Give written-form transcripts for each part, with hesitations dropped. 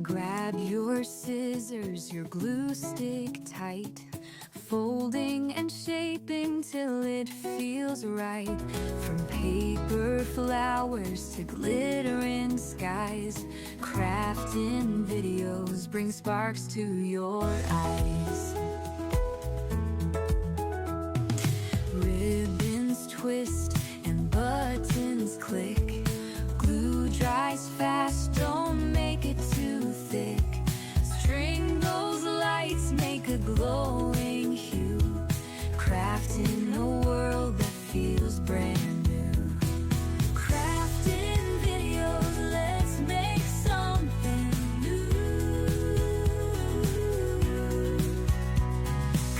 Grab your scissors, your glue stick tight, folding and shaping till it feels right. From paper flowers to glittering skies, crafting videos bring sparks to your eyes. Ribbons twist and buttons click, glue dries fast, don't make it too thick. String those lights, make a glowing hue, crafting a world that feels brand new. Crafting videos, let's make something new.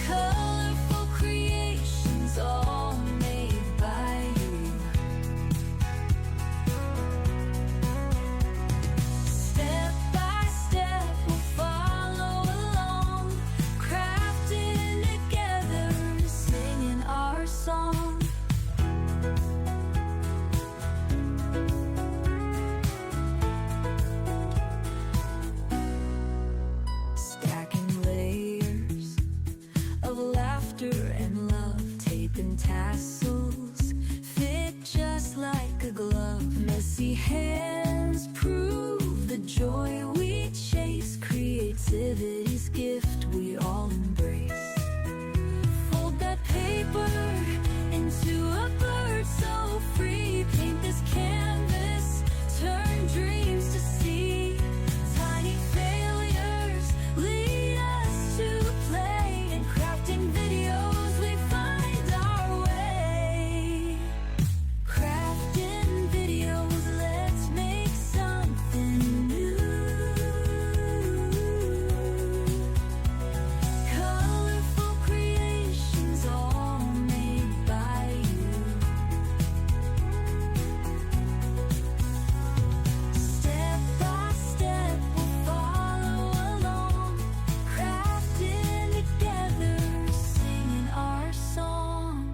Colorful creations, all made by you. Step by step, we'll follow along, crafting together, singing our song. Stacking layers of laughter and love, taping tassels fit just like a glove. Messy hands prove the joy we chase, creativity's gift we all embrace. Fold that paper into a bird so free, paint this canvas, turn dreams to sea. Tiny failures lead us to play, in crafting videos we find our way. Crafting videos, let's make something new. Colorful creations, all made by you. Step by step, we'll follow along, crafting together, singing our song.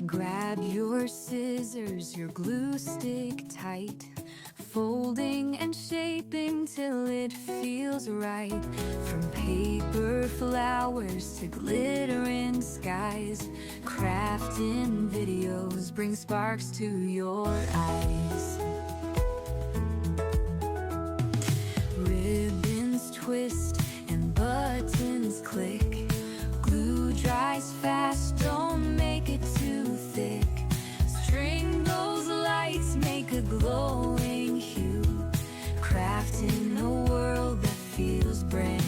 Grab your scissors, your glue stick tight, folding and shaping till it feels right. From paper flowers to glittering skies, crafting videos bring sparks to your eyes. Ribbons twist and buttons click, glue dries fast, don't make it too thick. String those lights, make a glowing hue, crafting a world that feels brand